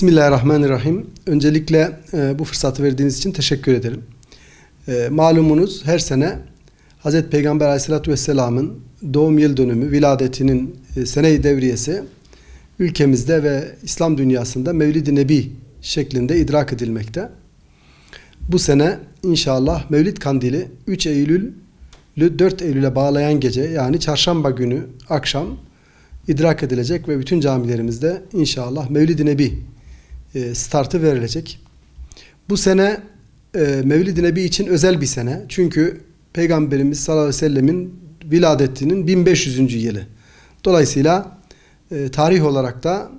Bismillahirrahmanirrahim. Öncelikle bu fırsatı verdiğiniz için teşekkür ederim. Malumunuz her sene Hz. Peygamber Aleyhisselatü Vesselam'ın doğum yıl dönümü, viladetinin sene-i devriyesi ülkemizde ve İslam dünyasında Mevlid-i Nebi şeklinde idrak edilmekte. Bu sene inşallah Mevlid Kandili 3 Eylül'ü 4 Eylül'e bağlayan gece, yani çarşamba günü akşam idrak edilecek ve bütün camilerimizde inşallah Mevlid-i Nebi startı verilecek. Bu sene Mevlid-i Nebi için özel bir sene. Çünkü Peygamberimiz sallallahu aleyhi ve sellemin viladetinin 1500. yılı. Dolayısıyla tarih olarak da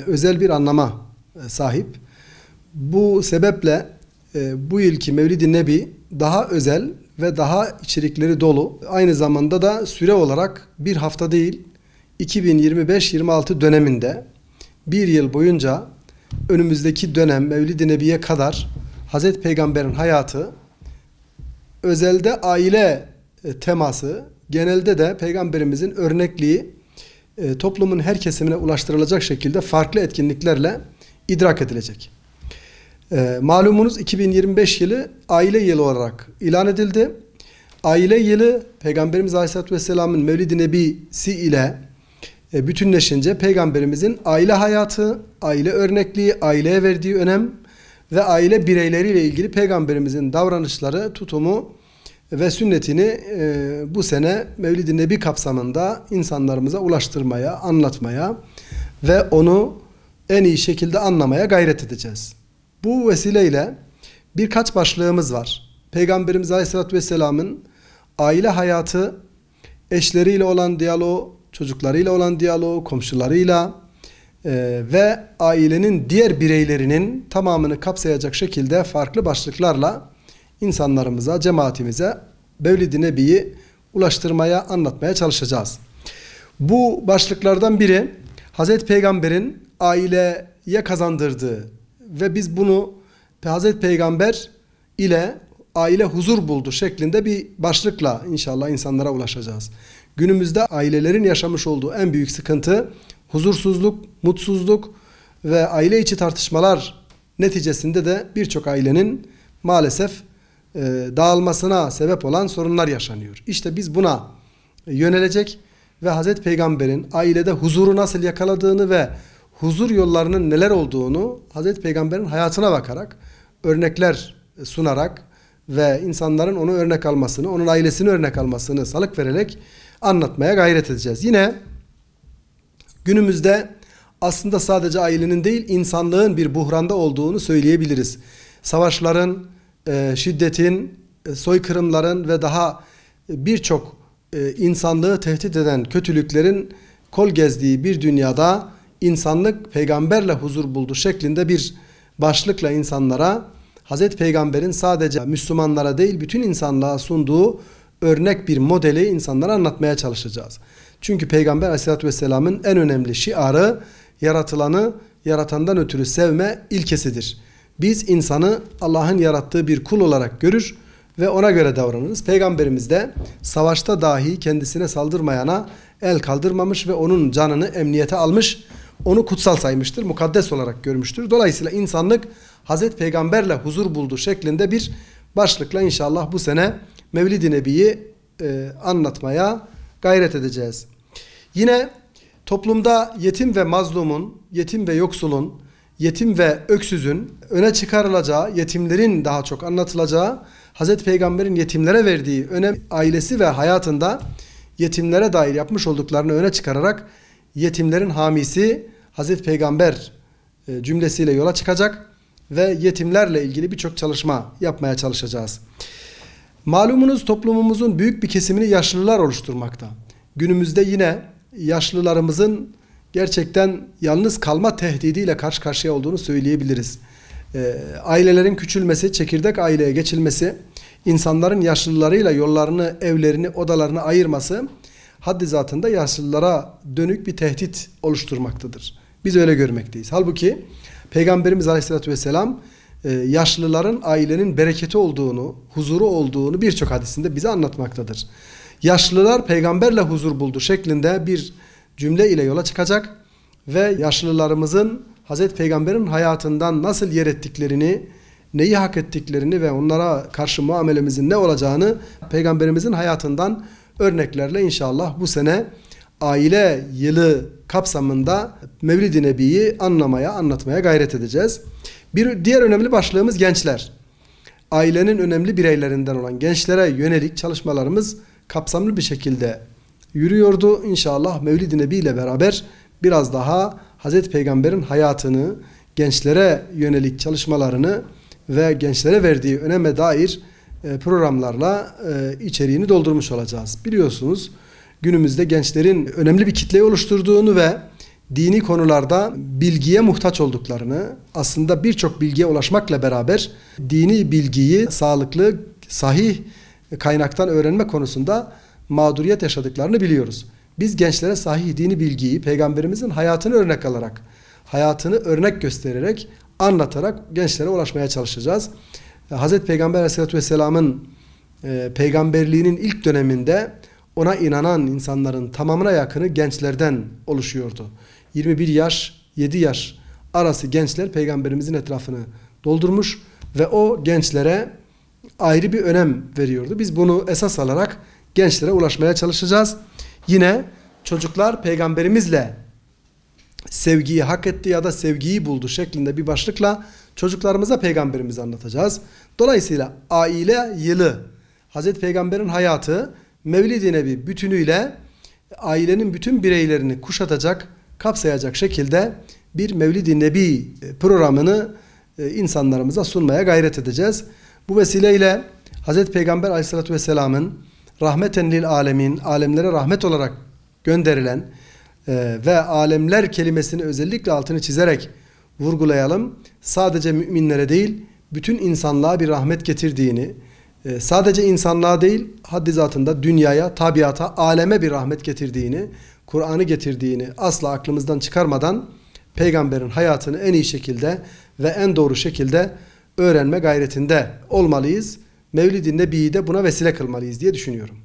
özel bir anlama sahip. Bu sebeple bu yılki Mevlid-i Nebi daha özel ve daha içerikleri dolu. Aynı zamanda da süre olarak bir hafta değil, 2025-26 döneminde bir yıl boyunca önümüzdeki dönem Mevlid-i Nebi'ye kadar Hazreti Peygamber'in hayatı, özelde aile teması, genelde de Peygamberimizin örnekliği toplumun her kesimine ulaştırılacak şekilde farklı etkinliklerle idrak edilecek. Malumunuz 2025 yılı aile yılı olarak ilan edildi. Aile yılı Peygamberimiz Aleyhisselatü Vesselam'ın Mevlid-i Nebisi ile bütünleşince Peygamberimizin aile hayatı, aile örnekliği, aileye verdiği önem ve aile bireyleriyle ilgili Peygamberimizin davranışları, tutumu ve sünnetini bu sene Mevlid-i Nebi kapsamında insanlarımıza ulaştırmaya, anlatmaya ve onu en iyi şekilde anlamaya gayret edeceğiz. Bu vesileyle birkaç başlığımız var. Peygamberimiz Aleyhisselatü Vesselam'ın aile hayatı, eşleriyle olan diyaloğu, çocuklarıyla olan diyaloğu, komşularıyla ve ailenin diğer bireylerinin tamamını kapsayacak şekilde farklı başlıklarla insanlarımıza, cemaatimize Mevlid-i Nebi'yi ulaştırmaya, anlatmaya çalışacağız. Bu başlıklardan biri Hazreti Peygamber'in aileye kazandırdığı ve biz bunu Hazreti Peygamber ile aile huzur buldu şeklinde bir başlıkla inşallah insanlara ulaşacağız. Günümüzde ailelerin yaşamış olduğu en büyük sıkıntı huzursuzluk, mutsuzluk ve aile içi tartışmalar neticesinde de birçok ailenin maalesef dağılmasına sebep olan sorunlar yaşanıyor. İşte biz buna yönelecek ve Hazreti Peygamber'in ailede huzuru nasıl yakaladığını ve huzur yollarının neler olduğunu Hazreti Peygamber'in hayatına bakarak, örnekler sunarak ve insanların onu örnek almasını, onun ailesini örnek almasını salık vererek anlatmaya gayret edeceğiz. Yine günümüzde aslında sadece ailenin değil, insanlığın bir buhranda olduğunu söyleyebiliriz. Savaşların, şiddetin, soykırımların ve daha birçok insanlığı tehdit eden kötülüklerin kol gezdiği bir dünyada insanlık peygamberle huzur buldu şeklinde bir başlıkla insanlara Hazreti Peygamber'in sadece Müslümanlara değil bütün insanlığa sunduğu örnek bir modeli insanlara anlatmaya çalışacağız. Çünkü Peygamber Aleyhisselatü Vesselam'ın en önemli şiarı yaratılanı yaratandan ötürü sevme ilkesidir. Biz insanı Allah'ın yarattığı bir kul olarak görür ve ona göre davranırız. Peygamberimiz de savaşta dahi kendisine saldırmayana el kaldırmamış ve onun canını emniyete almış, onu kutsal saymıştır, mukaddes olarak görmüştür. Dolayısıyla insanlık Hazreti Peygamberle huzur buldu şeklinde bir başlıkla inşallah bu sene Mevlid-i Nebi'yi anlatmaya gayret edeceğiz. Yine toplumda yetim ve mazlumun, yetim ve yoksulun, yetim ve öksüzün öne çıkarılacağı, yetimlerin daha çok anlatılacağı, Hazreti Peygamber'in yetimlere verdiği önem, ailesi ve hayatında yetimlere dair yapmış olduklarını öne çıkararak yetimlerin hamisi Hazreti Peygamber cümlesiyle yola çıkacak ve yetimlerle ilgili birçok çalışma yapmaya çalışacağız. Malumunuz toplumumuzun büyük bir kesimini yaşlılar oluşturmakta. Günümüzde yine yaşlılarımızın gerçekten yalnız kalma tehdidiyle karşı karşıya olduğunu söyleyebiliriz. Ailelerin küçülmesi, çekirdek aileye geçilmesi, insanların yaşlılarıyla yollarını, evlerini, odalarını ayırması haddi zatında yaşlılara dönük bir tehdit oluşturmaktadır. Biz öyle görmekteyiz. Halbuki Peygamberimiz Aleyhisselatü Vesselam yaşlıların ailenin bereketi olduğunu, huzuru olduğunu birçok hadisinde bize anlatmaktadır. Yaşlılar peygamberle huzur buldu şeklinde bir cümle ile yola çıkacak ve yaşlılarımızın Hazreti Peygamber'in hayatından nasıl yer ettiklerini, neyi hak ettiklerini ve onlara karşı muamelemizin ne olacağını Peygamberimizin hayatından örneklerle inşallah bu sene aile yılı kapsamında Mevlid-i Nebi'yi anlatmaya gayret edeceğiz. Bir diğer önemli başlığımız gençler. Ailenin önemli bireylerinden olan gençlere yönelik çalışmalarımız kapsamlı bir şekilde yürüyordu. İnşallah Mevlid-i Nebi ile beraber biraz daha Hazreti Peygamber'in hayatını, gençlere yönelik çalışmalarını ve gençlere verdiği öneme dair programlarla içeriğini doldurmuş olacağız. Biliyorsunuz günümüzde gençlerin önemli bir kitleyi oluşturduğunu ve dini konularda bilgiye muhtaç olduklarını, aslında birçok bilgiye ulaşmakla beraber dini bilgiyi sağlıklı, sahih kaynaktan öğrenme konusunda mağduriyet yaşadıklarını biliyoruz. Biz gençlere sahih dini bilgiyi Peygamberimizin hayatını örnek alarak, hayatını örnek göstererek, anlatarak gençlere ulaşmaya çalışacağız. Hazreti Peygamber Aleyhisselatü Vesselam'ın peygamberliğinin ilk döneminde ona inanan insanların tamamına yakını gençlerden oluşuyordu. 21 yaş, 7 yaş arası gençler Peygamberimizin etrafını doldurmuş ve o gençlere ayrı bir önem veriyordu. Biz bunu esas alarak gençlere ulaşmaya çalışacağız. Yine çocuklar Peygamberimizle sevgiyi hak etti ya da sevgiyi buldu şeklinde bir başlıkla çocuklarımıza Peygamberimizi anlatacağız. Dolayısıyla aile yılı, Hazreti Peygamber'in hayatı Mevlid-i Nebi bütünüyle ailenin bütün bireylerini kuşatacak, kapsayacak şekilde bir Mevlid-i Nebi programını insanlarımıza sunmaya gayret edeceğiz. Bu vesileyle Hazreti Peygamber Aleyhisselatü Vesselam'ın rahmeten lil alemin, alemlere rahmet olarak gönderilen ve alemler kelimesini özellikle altını çizerek vurgulayalım. Sadece müminlere değil, bütün insanlığa bir rahmet getirdiğini, sadece insanlığa değil, haddi zatında dünyaya, tabiata, aleme bir rahmet getirdiğini, Kur'an'ı getirdiğini asla aklımızdan çıkarmadan Peygamberin hayatını en iyi şekilde ve en doğru şekilde öğrenme gayretinde olmalıyız. Mevlid-i Nebi'yi de buna vesile kılmalıyız diye düşünüyorum.